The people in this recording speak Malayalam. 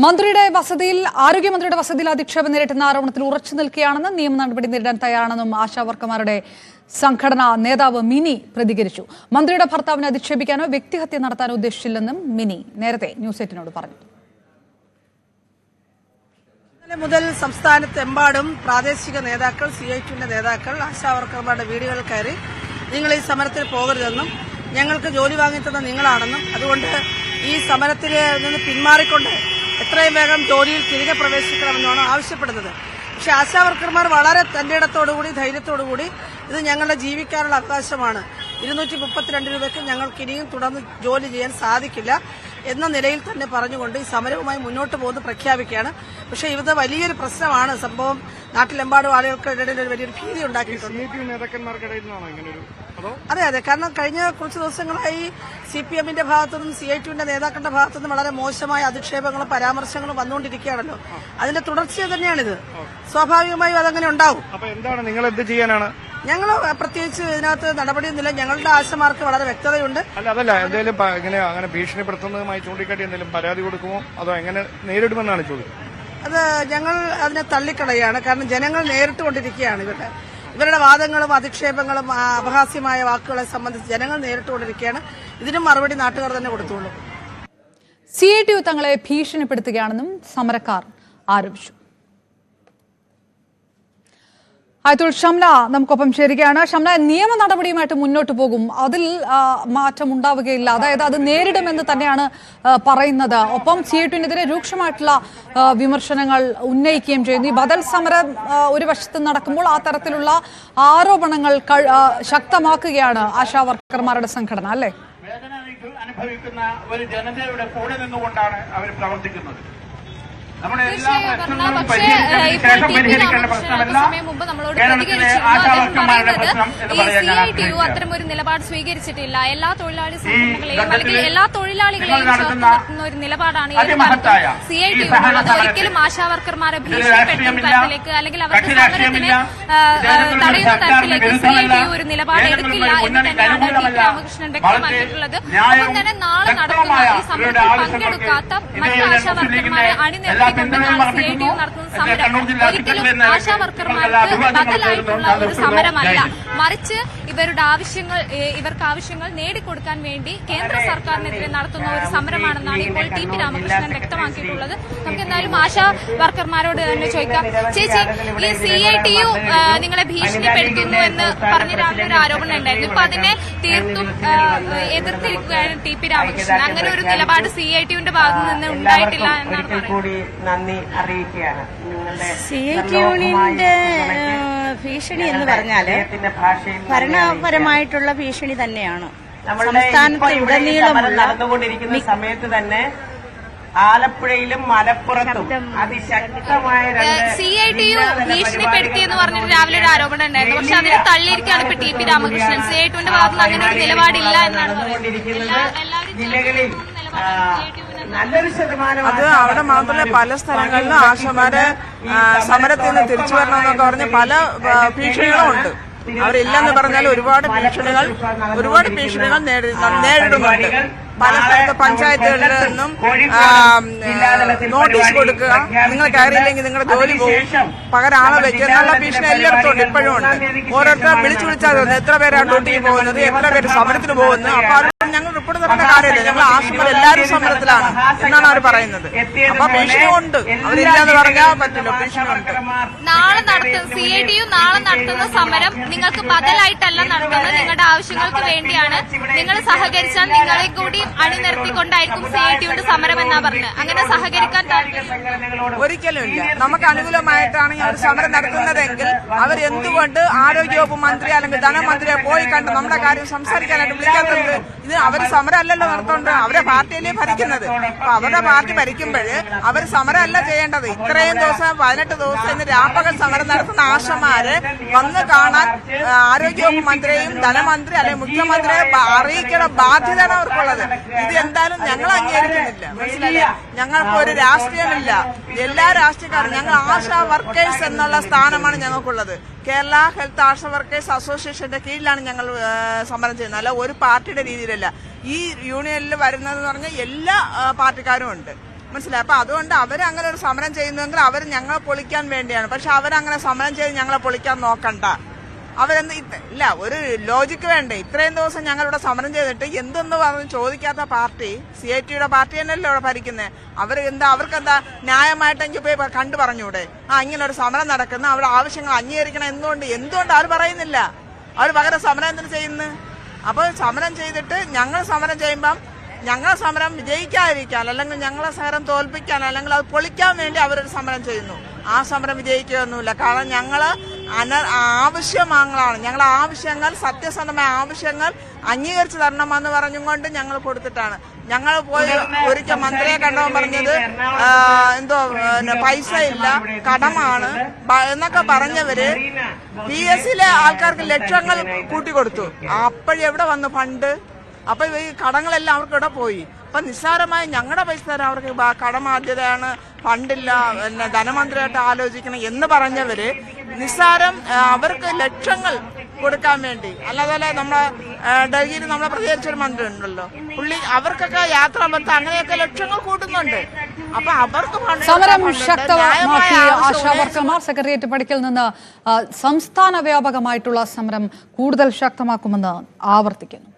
മന്ത്രിയുടെ വസതിയിൽ ആരോഗ്യമന്ത്രിയുടെ വസതിയിൽ അധിക്ഷേപം നേരിട്ടുന്ന ആരോപണത്തിൽ ഉറച്ചു നിൽക്കുകയാണെന്ന് നിയമ നടപടി നേരിടാൻ തയ്യാറാണെന്നും ആശാവർക്കർമാരുടെ സംഘടനാ നേതാവ് മിനി പ്രതികരിച്ചു. മന്ത്രിയുടെ ഭർത്താവിനെ അധിക്ഷേപിക്കാനോ വ്യക്തിഹത്യ നടത്താനോ ഉദ്ദേശിച്ചില്ലെന്നും മിനി നേരത്തെ ന്യൂസ് 8 പറഞ്ഞു. മുതൽ സംസ്ഥാനത്തെമ്പാടും പ്രാദേശിക നേതാക്കൾ, CITUവിന്റെ നേതാക്കൾ ആശാവർക്കർമാരുടെ വീടുകളിൽ കയറി നിങ്ങൾ ഈ സമരത്തിൽ പോകരുതെന്നും ഞങ്ങൾക്ക് ജോലി വാങ്ങിത്തന്ന നിങ്ങളാണെന്നും അതുകൊണ്ട് ഈ സമരത്തിൽ നിന്ന് പിന്മാറിക്കൊണ്ട് എത്രയും വേഗം ജോലിയിൽ തിരികെ പ്രവേശിക്കണമെന്നാണ് ആവശ്യപ്പെടുന്നത്. പക്ഷെ ആശാവർക്കർമാർ വളരെ തന്റെ ഇടത്തോടുകൂടി ധൈര്യത്തോടുകൂടി ഇത് ഞങ്ങളുടെ ജീവിക്കാനുള്ള അവകാശമാണ്, 232 രൂപയ്ക്ക് ഞങ്ങൾക്ക് ഇനിയും തുടർന്ന് ജോലി ചെയ്യാൻ സാധിക്കില്ല എന്ന നിലയിൽ തന്നെ പറഞ്ഞുകൊണ്ട് ഈ സമരവുമായി മുന്നോട്ട് പോകുന്നത് പ്രഖ്യാപിക്കുകയാണ്. പക്ഷേ ഇത് വലിയൊരു പ്രശ്നമാണ്. സംഭവം നാട്ടിലെമ്പാടും ആളുകൾക്കിടയിൽ ഒരു വലിയൊരു ഭീതി ഉണ്ടാക്കിയിട്ടുണ്ട്. അതെ, കാരണം കഴിഞ്ഞ കുറച്ച് ദിവസങ്ങളായി CPMന്റെ ഭാഗത്തുനിന്നും CITUവിന്റെ നേതാക്കളുടെ ഭാഗത്തുനിന്നും വളരെ മോശമായ അധിക്ഷേപങ്ങളും പരാമർശങ്ങളും വന്നുകൊണ്ടിരിക്കുകയാണല്ലോ. അതിന്റെ തുടർച്ച തന്നെയാണിത്. സ്വാഭാവികമായും അതങ്ങനെ ഉണ്ടാവും. നിങ്ങൾ എന്ത് ചെയ്യാനാണ്? ഞങ്ങൾ പ്രത്യേകിച്ച് ഇതിനകത്ത് നടപടിയൊന്നുമില്ല. ഞങ്ങളുടെ ആശമാർക്ക് വളരെ വ്യക്തതയുണ്ട്. അതല്ല, എന്തെങ്കിലും അങ്ങനെ ഭീഷണിപ്പെടുത്തുന്നതുമായി ചൂണ്ടിക്കാട്ടി എന്തെങ്കിലും പരാതി കൊടുക്കുമോ അതോ എങ്ങനെ നേരിടുമെന്നാണ് ചോദ്യം? അത് ഞങ്ങൾ അതിനെ തള്ളിക്കളയാണ്. കാരണം ജനങ്ങൾ നേരിട്ടുകൊണ്ടിരിക്കുകയാണ് ഇവരുടെ വാദങ്ങളും അധിക്ഷേപങ്ങളും അപഹാസ്യമായ വാക്കുകളെ സംബന്ധിച്ച് ജനങ്ങൾ നേരിട്ടുകൊണ്ടിരിക്കുകയാണ്. ഇതിനും മറുപടി നാട്ടുകാർ തന്നെ കൊടുത്തോളൂ. CITU തങ്ങളെ ഭീഷണിപ്പെടുത്തുകയാണെന്നും സമരക്കാർ ആരോപിച്ചു. ആയത്തുൽ ഷംല നമുക്കൊപ്പം ചേരുകയാണ്. ഷംല, നിയമ നടപടിയുമായിട്ട് മുന്നോട്ട് പോകും, അതിൽ മാറ്റം ഉണ്ടാവുകയില്ല, അതായത് അത് നേരിടുമെന്ന് തന്നെയാണ് പറയുന്നത്. ഒപ്പം CITUവിനെതിരെ രൂക്ഷമായിട്ടുള്ള വിമർശനങ്ങൾ ഉന്നയിക്കുകയും ചെയ്യുന്നു. ഈ ബദൽ സമരം ഒരു വശത്ത് നടക്കുമ്പോൾ ആ തരത്തിലുള്ള ആരോപണങ്ങൾ ശക്തമാക്കുകയാണ് ആശാവർക്കർമാരുടെ സംഘടന, അല്ലേ? വേദന അനുഭവിക്കുന്ന ഒരു ജനതയുടെ കൂടെ നിന്നുകൊണ്ടാണ് അവർ പ്രവർത്തിക്കുന്നത്. നമ്മുടെ എല്ലാ പ്രശ്നങ്ങളും പരിഹരിക്കേണ്ട പ്രശ്നമല്ല കേരളത്തിലെ ആശാവർക്കർമാരുടെ പ്രശ്നം എന്ന് പറയാൻ CITU അത്തരം ഒരു നിലപാട് സ്വീകരിച്ചിട്ടില്ല. എല്ലാ തൊഴിലാളി സംഘടനകളെയും അല്ലെങ്കിൽ എല്ലാ തൊഴിലാളികളെയും നടത്തുന്ന ഒരു നിലപാടാണ് CITU. ഒരിക്കലും ആശാവർക്കർമാരെ ഭീഷണിപ്പെടുത്തുന്ന തരത്തിലേക്ക് അല്ലെങ്കിൽ അവരുടെ സമരത്തിന് തടയുന്ന തരത്തിലേക്ക് CITU ഒരു നിലപാട് എടുക്കില്ല എന്ന് തന്നെയാണ് TP രാമകൃഷ്ണൻ വ്യക്തമാക്കിയിട്ടുള്ളത്. ഒപ്പം തന്നെ നാളെ നടക്കുന്ന ഈ സമരത്തിൽ പങ്കെടുക്കാത്ത മറ്റ് ആശാവർക്കർമാരെ അണിനിരത്തി CITU നടത്തുന്ന സമരം ഒരിക്കലും ആശാവർക്കർമാർക്ക് ബദലായിട്ടുള്ള ഒരു സമരമല്ല, മറിച്ച് ഇവർക്ക് ആവശ്യങ്ങൾ നേടിക്കൊടുക്കാൻ വേണ്ടി കേന്ദ്ര സർക്കാരിനെതിരെ നടത്തുന്ന ഒരു സമരമാണെന്നാണ് ഇപ്പോൾ TP രാമകൃഷ്ണൻ വ്യക്തമാക്കിയിട്ടുള്ളത്. നമുക്ക് എന്തായാലും ആശാ വർക്കർമാരോട് തന്നെ ചോദിക്കാം. ചേച്ചി, ഈ CITU നിങ്ങളെ ഭീഷണിപ്പെടുത്തുന്നു എന്ന് പറഞ്ഞ രാവിലെ ഒരു ആരോപണം ഉണ്ടായിരുന്നു. ഇപ്പൊ അതിനെ തീർത്തും എതിർത്തിരിക്കുകയാണ് TP രാമകൃഷ്ണൻ. അങ്ങനെ ഒരു നിലപാട് CITUവിന്റെ ഭാഗത്തു നിന്ന് ഉണ്ടായിട്ടില്ല എന്നാണ് പറയുന്നത്. CITUവിന്റെ ഭീഷണി എന്ന് പറഞ്ഞാല് ഭരണപരമായിട്ടുള്ള ഭീഷണി തന്നെയാണ്. സംസ്ഥാനത്ത് ഉടനീളമുള്ള നടന്നുകൊണ്ടിരിക്കുന്ന സമയത്ത് തന്നെ ആലപ്പുഴയിലും മലപ്പുറത്തും അതിശക്തമായ CITU ഭീഷണിപ്പെടുത്തിയെന്ന് പറഞ്ഞിട്ട് രാവിലെ ഒരു ആരോപണം ഉണ്ടായിരുന്നു. പക്ഷെ അതിനെ തള്ളിയിരിക്കുകയാണ് ഇപ്പൊ TP രാമകൃഷ്ണൻ. CITUവിന്റെ ഭാഗത്ത് നിന്ന് അങ്ങനെ ഒരു നിലപാടില്ല എന്നാണ് ജില്ലകളിൽ നല്ലൊരു ശതമാനം അത് അവിടെ മാത്രമല്ല പല സ്ഥലങ്ങളിലും ആശമാരെ സമരത്തിൽ നിന്ന് തിരിച്ചു വരണമെന്നൊക്കെ പറഞ്ഞ് പല ഭീഷണികളും ഉണ്ട്. അവരില്ലെന്ന് പറഞ്ഞാൽ ഒരുപാട് ഭീഷണികൾ നേരിടുന്നുണ്ട്. പല സ്ഥലത്ത് പഞ്ചായത്തുകളിൽ നിന്നും നോട്ടീസ് കൊടുക്കുക, നിങ്ങൾ കയറിയില്ലെങ്കിൽ നിങ്ങളുടെ ജോലി പോകും, പകരം ആളെ വെക്കുക എന്നുള്ള ഭീഷണി എല്ലായിടത്തും ഉണ്ട്, ഇപ്പോഴും ഉണ്ട്. ഓരോരുത്തരും വിളിച്ചാൽ എത്ര പേരാണ് ഡ്യൂട്ടിക്ക് പോകുന്നത്, എത്ര പേര് സമരത്തിന് പോകുന്നത്. അപ്പൊ അത് ഞങ്ങൾ റിപ്പോർട്ട് തരേണ്ട കാര്യമില്ല. ഞങ്ങൾ ആശുപത്രി എല്ലാവരും സമരത്തിലാണ് എന്നാണ് അവർ പറയുന്നത്. അപ്പൊ ഭീഷണി ഉണ്ട്, അവരില്ലാന്ന് പറഞ്ഞാൽ പറ്റില്ല, ഭീഷണി ഉണ്ട്. CITU നാളെ നടത്തുന്ന സമരം നിങ്ങൾക്ക് ബദലായിട്ടല്ല നടത്തുന്നത്, നിങ്ങളുടെ ആവശ്യങ്ങൾക്ക് വേണ്ടിയാണ്. നിങ്ങൾ സഹകരിച്ചാൽ നിങ്ങളെ കൂടി അണിനിരത്തിക്കൊണ്ടായിരിക്കും CITUവിന്റെ സമരം എന്നാ പറഞ്ഞത്. അങ്ങനെ സഹകരിക്കാൻ ഒരിക്കലും ഇല്ല. നമുക്ക് അനുകൂലമായിട്ടാണ് അവർ സമരം നടത്തുന്നതെങ്കിൽ അവരെന്തുകൊണ്ട് ആരോഗ്യവകുപ്പ് മന്ത്രി അല്ലെങ്കിൽ ധനമന്ത്രിയെ പോയി കണ്ട് നമ്മുടെ കാര്യം സംസാരിക്കാനായിട്ട് വിളിക്കാത്തത്? ഇത് അവർ സമരമല്ലല്ലോ നടത്തുന്നത്, അവരെ പാർട്ടിയല്ലേ ഭരിക്കുന്നത്. അപ്പൊ അവരുടെ പാർട്ടി ഭരിക്കുമ്പോൾ അവർ സമരമല്ല ചെയ്യേണ്ടത്. ഇത്രയും ദിവസം 18 ദിവസം ഇന്ന് രാപ്പകൽ സമരം നടത്തുന്ന ആശമാരെ വന്ന് കാണാൻ ആരോഗ്യവകുപ്പ് മന്ത്രിയെയും ധനമന്ത്രി അല്ലെങ്കിൽ മുഖ്യമന്ത്രിയെ അറിയിക്കേണ്ട ബാധ്യതയാണ് അവർക്കുള്ളത്. ഇത് എന്തായാലും ഞങ്ങൾ അംഗീകരിക്കുന്നില്ല, മനസ്സിലായില്ല. ഞങ്ങൾക്ക് ഒരു രാഷ്ട്രീയമില്ല, എല്ലാ രാഷ്ട്രീയക്കാരും ഞങ്ങൾ ആശാ വർക്കേഴ്സ് എന്നുള്ള സ്ഥാനമാണ് ഞങ്ങൾക്കുള്ളത്. കേരള ഹെൽത്ത് ആശാ വർക്കേഴ്സ് അസോസിയേഷന്റെ കീഴിലാണ് ഞങ്ങൾ സമരം ചെയ്യുന്നത്, അല്ല ഒരു പാർട്ടിയുടെ രീതിയിലല്ല. ഈ യൂണിയനിൽ വരുന്നതെന്ന് പറഞ്ഞാൽ എല്ലാ പാർട്ടിക്കാരും ഉണ്ട്. മനസ്സിലായി. അപ്പൊ അതുകൊണ്ട് അവരങ്ങനെ ഒരു സമരം ചെയ്യുന്നെങ്കിൽ അവർ ഞങ്ങളെ പൊളിക്കാൻ വേണ്ടിയാണ്. പക്ഷെ അവരങ്ങനെ സമരം ചെയ്ത് ഞങ്ങളെ പൊളിക്കാൻ നോക്കണ്ട. അവരെന്ത് ഇല്ല, ഒരു ലോജിക്ക് വേണ്ടേ? ഇത്രയും ദിവസം ഞങ്ങളിവിടെ സമരം ചെയ്തിട്ട് എന്തെന്ന് പറഞ്ഞ് ചോദിക്കാത്ത പാർട്ടി CIT-യുടെ പാർട്ടി തന്നെയല്ലോ ഇവിടെ ഭരിക്കുന്നത്. അവർക്കെന്താ ന്യായമായിട്ടെങ്കിൽ പോയി കണ്ടു പറഞ്ഞൂടെ? ഇങ്ങനെ ഒരു സമരം നടക്കുന്ന അവരുടെ ആവശ്യങ്ങൾ അംഗീകരിക്കണം എന്തുകൊണ്ട് അവർ പറയുന്നില്ല? അവർ പകരം സമരം എന്തിനു ചെയ്യുന്നു? അപ്പോൾ സമരം ചെയ്തിട്ട് ഞങ്ങൾ സമരം ചെയ്യുമ്പം ഞങ്ങളെ സമരം വിജയിക്കാതിരിക്കാൻ, അല്ലെങ്കിൽ ഞങ്ങളെ സമരം തോൽപ്പിക്കാൻ, അല്ലെങ്കിൽ അത് പൊളിക്കാൻ വേണ്ടി അവരൊരു സമരം ചെയ്യുന്നു. ആ സമരം വിജയിക്കുകയൊന്നുമില്ല. കാരണം ഞങ്ങള് ആവശ്യമാണ്, ഞങ്ങളെ ആവശ്യങ്ങൾ, സത്യസന്ധമായ ആവശ്യങ്ങൾ അംഗീകരിച്ചു തരണമെന്ന് പറഞ്ഞുകൊണ്ട് ഞങ്ങൾ കൊടുത്തിട്ടാണ്. ഞങ്ങൾ പോയി ഒരിക്കൽ മന്ത്രിയെ കണ്ടവൻ പറഞ്ഞത് പൈസ ഇല്ല, കടമാണ് എന്നൊക്കെ പറഞ്ഞവര് PSC-യിലെ ആൾക്കാർക്ക് ലക്ഷങ്ങൾ കൂട്ടിക്കൊടുത്തു. അപ്പോഴെവിടെ വന്നു ഫണ്ട്? അപ്പൊ ഈ കടങ്ങളെല്ലാം അവർക്ക് ഇവിടെ പോയി. അപ്പൊ നിസ്സാരമായി ഞങ്ങളുടെ പൈസ തരാൻ അവർക്ക് കടബാധ്യതയാണ്, ഫണ്ടില്ല, ധനമന്ത്രിയായിട്ട് ആലോചിക്കണം എന്ന് പറഞ്ഞവര് നിസ്സാരം അവർക്ക് ലക്ഷങ്ങൾ കൊടുക്കാൻ വേണ്ടി. അല്ലാതെ നമ്മളെ ഡൽഹിയിൽ നമ്മളെ പ്രതികരിച്ചൊരു മന്ത്രി ഉണ്ടല്ലോ, പുള്ളി അവർക്കൊക്കെ യാത്രാബദ്ധ അങ്ങനെയൊക്കെ ലക്ഷങ്ങൾ കൂട്ടുന്നുണ്ട്. അപ്പൊ അവർക്ക് സമരം ശക്തമാക്കി ആശാവർക്കർമാർ. സെക്രട്ടേറിയറ്റ് പടിക്കൽ നിന്ന് സംസ്ഥാന വ്യാപകമായിട്ടുള്ള സമരം കൂടുതൽ ശക്തമാക്കുമെന്ന് ആവർത്തിക്കുന്നു.